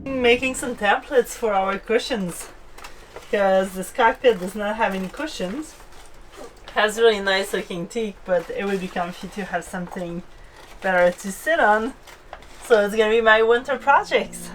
Making some templates for our cushions because this cockpit does not have any cushions. Has really nice looking teak, but it would be comfy to have something better to sit on. So it's gonna be my winter projects.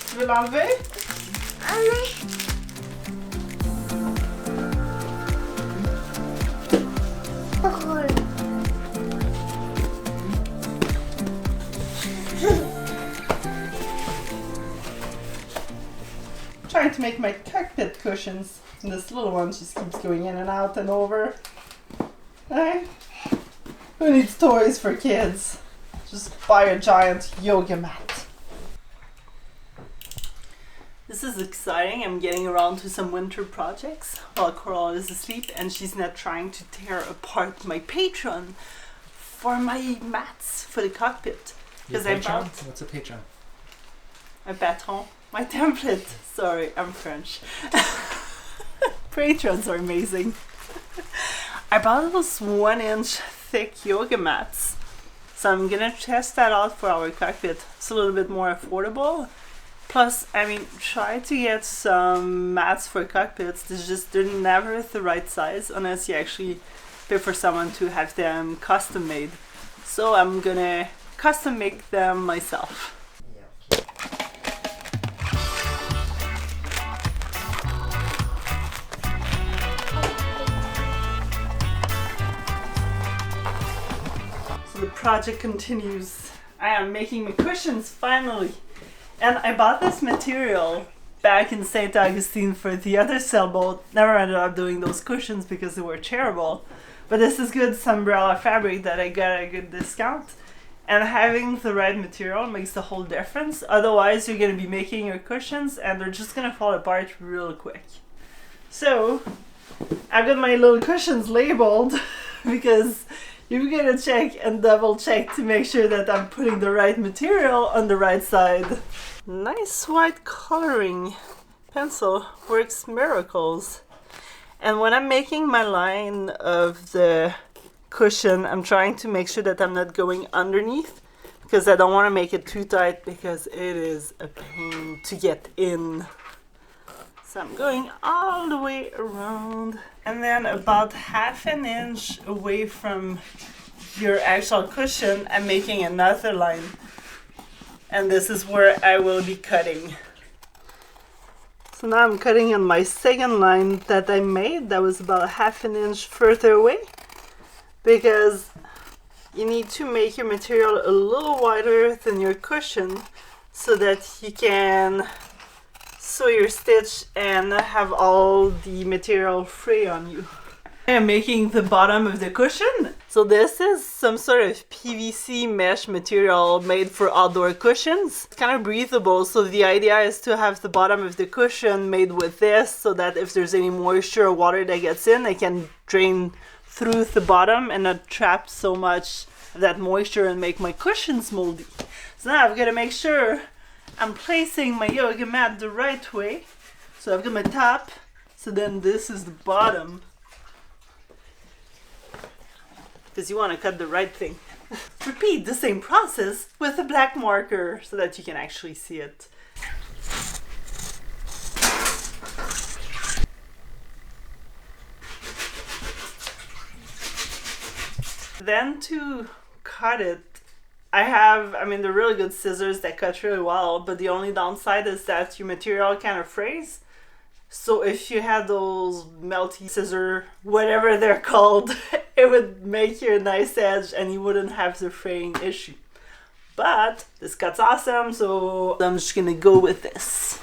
Tu veux l'enlever? Trying to make my cockpit cushions. And this little one just keeps going in and out and over. Right? Who needs toys for kids? Just buy a giant yoga mat. This is exciting. I'm getting around to some winter projects while Coral is asleep and she's not trying to tear apart my patron for my mats for the cockpit. Because I bought... What's a patron? My patron. My template. Sorry, I'm French. Patrons are amazing. I bought those 1-inch thick yoga mats. So I'm gonna test that out for our cockpit. It's a little bit more affordable. Plus, I mean, try to get some mats for cockpits. They're never the right size unless you actually pay for someone to have them custom made. So I'm gonna custom make them myself. So the project continues. I am making my cushions finally. And I bought this material back in St. Augustine for the other sailboat. Never ended up doing those cushions because they were terrible. But this is good Sunbrella fabric that I got at a good discount. And having the right material makes the whole difference. Otherwise, you're going to be making your cushions and they're just going to fall apart real quick. So, I've got my little cushions labeled because you're going to check and double check to make sure that I'm putting the right material on the right side. Nice white coloring pencil works miracles. And when I'm making my line of the cushion, I'm trying to make sure that I'm not going underneath because I don't want to make it too tight because it is a pain to get in. So I'm going all the way around and then about 1/2 inch away from your actual cushion, I'm making another line. And this is where I will be cutting. So now I'm cutting on my second line that I made that was about 1/2 inch further away because you need to make your material a little wider than your cushion so that you can sew your stitch and have all the material free on you. I am making the bottom of the cushion. So this is some sort of PVC mesh material made for outdoor cushions. It's kind of breathable, so the idea is to have the bottom of the cushion made with this so that if there's any moisture or water that gets in, it can drain through the bottom and not trap so much of that moisture and make my cushions moldy. So now I've got to make sure I'm placing my yoga mat the right way. So I've got my top, so then this is the bottom. Because you want to cut the right thing. Repeat the same process with a black marker so that you can actually see it. Then to cut it, they're really good scissors that cut really well, but the only downside is that your material kind of frays. So if you had those melty scissor, whatever they're called, it would make you a nice edge and you wouldn't have the fraying issue. But this cut's awesome, so I'm just gonna go with this.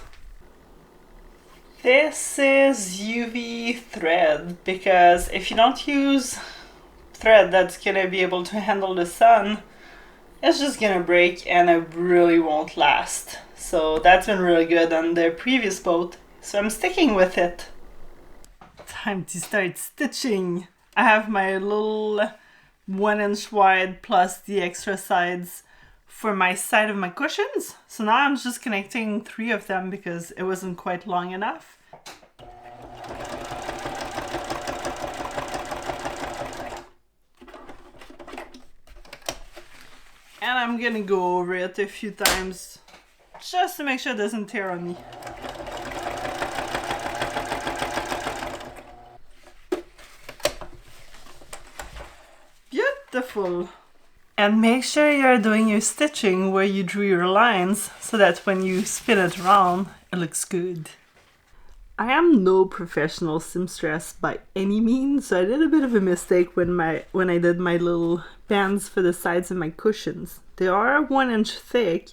This is UV thread because if you don't use thread that's gonna be able to handle the sun, it's just gonna break and it really won't last. So that's been really good on the previous boat. So I'm sticking with it. Time to start stitching. I have my little 1 inch wide plus the extra sides for my side of my cushions. So now I'm just connecting 3 of them because it wasn't quite long enough. And I'm gonna go over it a few times just to make sure it doesn't tear on me. Beautiful. And make sure you're doing your stitching where you drew your lines so that when you spin it around, it looks good. I am no professional seamstress by any means, so I did a bit of a mistake when I did my little bands for the sides of my cushions. They are 1 inch thick,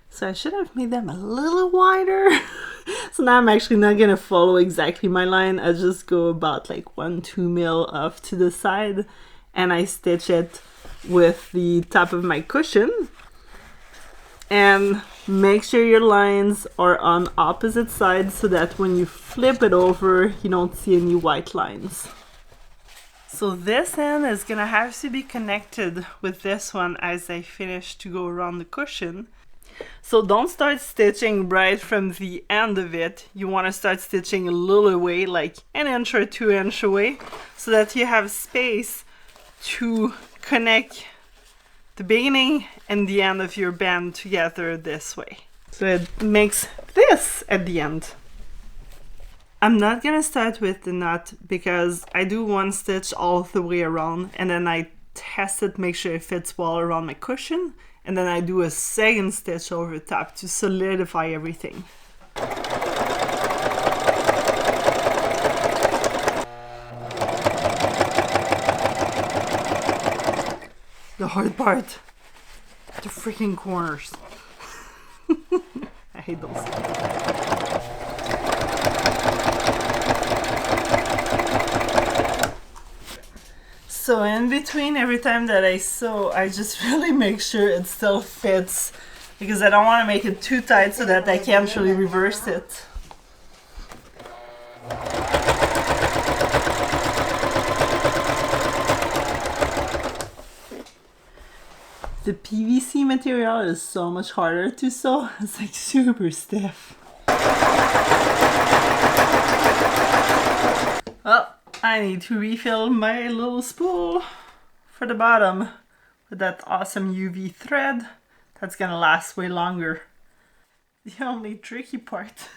so I should have made them a little wider. So now I'm actually not gonna follow exactly my line. I just go about like 1-2 mil off to the side, and I stitch it with the top of my cushion. And make sure your lines are on opposite sides so that when you flip it over, you don't see any white lines. So this end is gonna have to be connected with this one as I finish to go around the cushion. So don't start stitching right from the end of it. You want to start stitching a little away, like 1 inch or 2 inch away, so that you have space to connect the beginning and the end of your band together this way. So it makes this at the end. I'm not gonna start with the knot because I do 1 stitch all the way around and then I test it, make sure it fits well around my cushion, and then I do a 2nd stitch over top to solidify everything. The hard part, the freaking corners. I hate those. So in between every time that I sew, I just really make sure it still fits because I don't want to make it too tight so that I can't really reverse it. The PVC material is so much harder to sew. It's like super stiff. Well, I need to refill my little spool for the bottom with that awesome UV thread. That's gonna last way longer. The only tricky part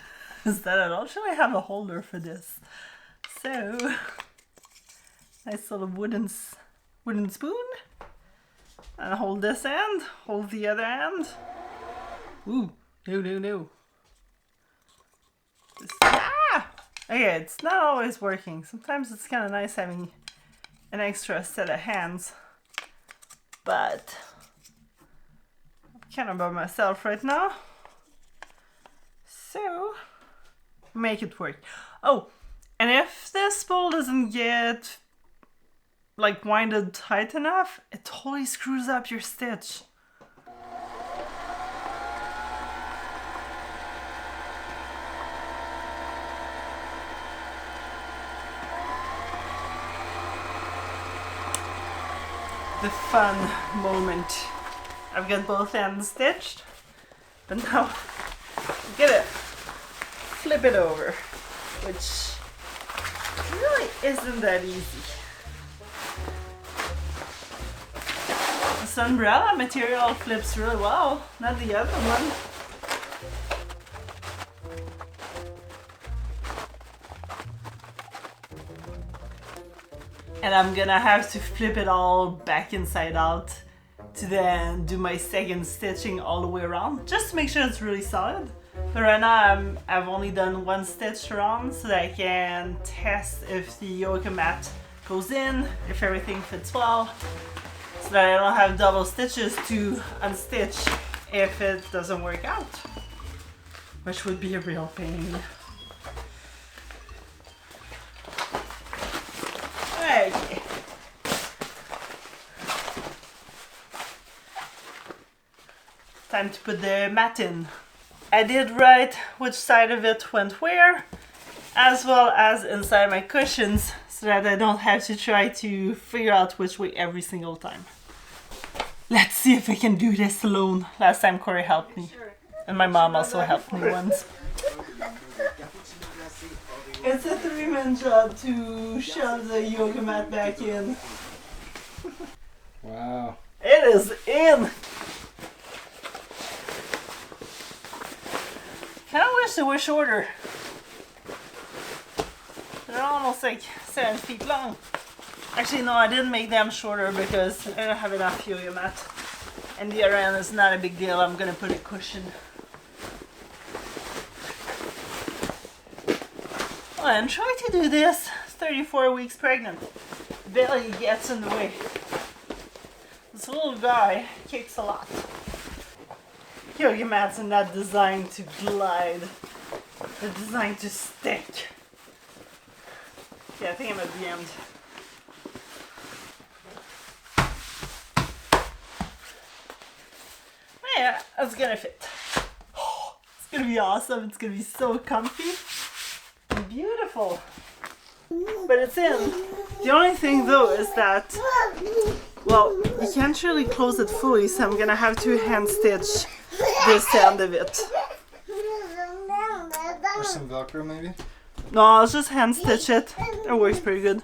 is that I don't actually have a holder for this. So, nice little wooden spoon. And hold this end, hold the other end. Ooh, no. Okay, it's not always working. Sometimes it's kind of nice having an extra set of hands. But I'm kind of by myself right now. So, make it work. Oh, and if this spool doesn't get like winded tight enough, it totally screws up your stitch. The fun moment. I've got both ends stitched, but now I'm gonna flip it over, which really isn't that easy. This umbrella material flips really well, not the other one. And I'm gonna have to flip it all back inside out to then do my 2nd stitching all the way around, just to make sure it's really solid. But right now I've only done 1 stitch around so that I can test if the yoga mat goes in, if everything fits well, so that I don't have double stitches to unstitch if it doesn't work out, which would be a real pain. Okay. Time to put the mat in. I did write which side of it went where, as well as inside my cushions so that I don't have to try to figure out which way every single time. Let's see if I can do this alone. Last time Corey helped me. And my mom also helped me once. It's a 3-man job to shove the yoga mat back in. Wow. It is in! Kinda wish they were shorter. They're almost like 7 feet long. Actually, no, I didn't make them shorter because I don't have enough yoga mat. And the other end is not a big deal. I'm gonna put a cushion. Oh, and try to do this 34 weeks pregnant. Belly gets in the way. This little guy kicks a lot. Yoga mats are not designed to glide. They're designed to stick. Yeah, I think I'm at the end. Yeah, it's gonna fit. It's gonna be awesome. It's gonna be so comfy and beautiful. But it's in. The only thing though is that, well, you can't really close it fully, so I'm gonna have to hand stitch this end of it. Or some Velcro maybe? No, I'll just hand stitch it. It works pretty good.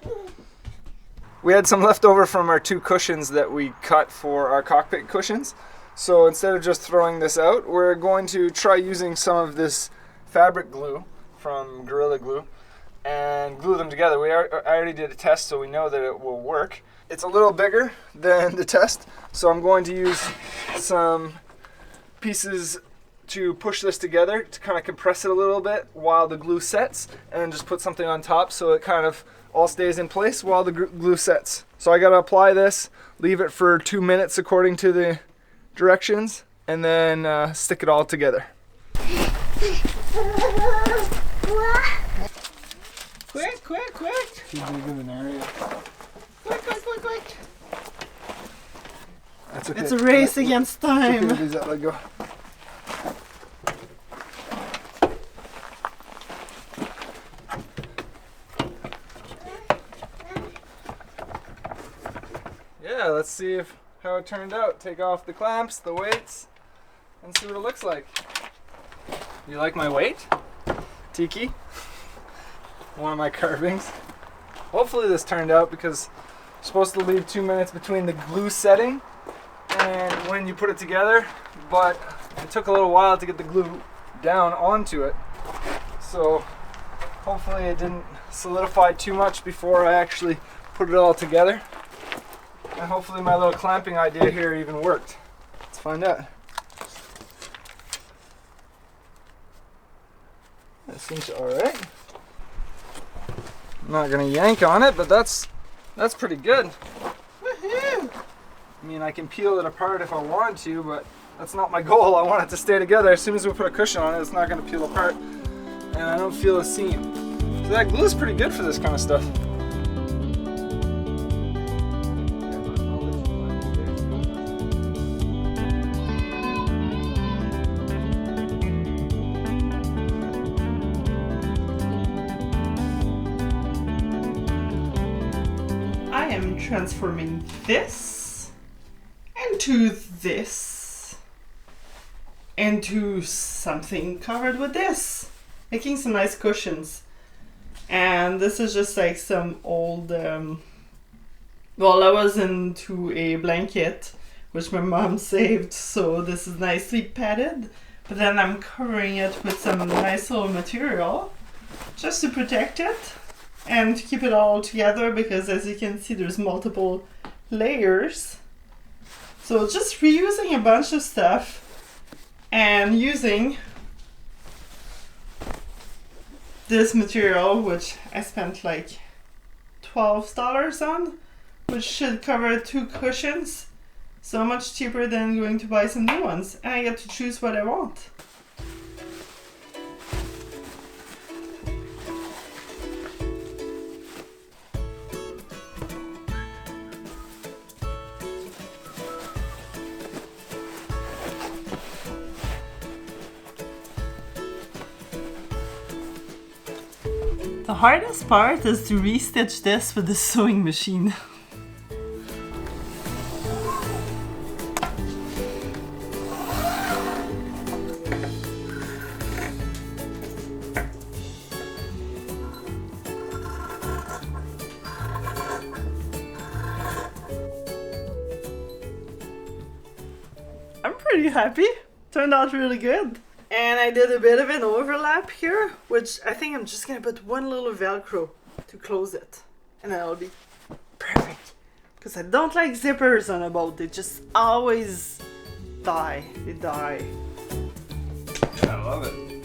We had some left over from our 2 cushions that we cut for our cockpit cushions. So instead of just throwing this out, we're going to try using some of this fabric glue from Gorilla Glue and glue them together. I already did a test, so we know that it will work. It's a little bigger than the test, so I'm going to use some pieces to push this together to kind of compress it a little bit while the glue sets, and then just put something on top so it kind of all stays in place while the glue sets. So I got to apply this, leave it for 2 minutes according to the directions, and then stick it all together. Quick, quick, quick! Too big of an area. Quick, quick, quick, quick! That's okay. It's a race against time. Okay, Lisa, let go. Yeah, let's see how it turned out. Take off the clamps, the weights, and see what it looks like. You like my weight? Tiki? One of my carvings. Hopefully this turned out because you're supposed to leave 2 minutes between the glue setting and when you put it together, but it took a little while to get the glue down onto it. So hopefully it didn't solidify too much before I actually put it all together. And hopefully my little clamping idea here even worked. Let's find out. That seems alright. I'm not gonna yank on it, but that's pretty good. Woohoo! I mean, I can peel it apart if I want to, but that's not my goal. I want it to stay together. As soon as we put a cushion on it, it's not gonna peel apart, and I don't feel a seam. So that glue is pretty good for this kind of stuff. I am transforming this into this into something covered with this, making some nice cushions. And this is just like some old well, I was into a blanket which my mom saved, so this is nicely padded, but then I'm covering it with some nice little material just to protect it and to keep it all together, because as you can see there's multiple layers. So just reusing a bunch of stuff and using this material, which I spent like $12 on, which should cover 2 cushions. So much cheaper than going to buy some new ones, and I get to choose what I want. The hardest part is to restitch this with the sewing machine. I'm pretty happy. Turned out really good. And I did a bit of an overlap here, which I think I'm just gonna put one little Velcro to close it. And then it'll be perfect. Because I don't like zippers on a boat. They just always die. They die. I love it.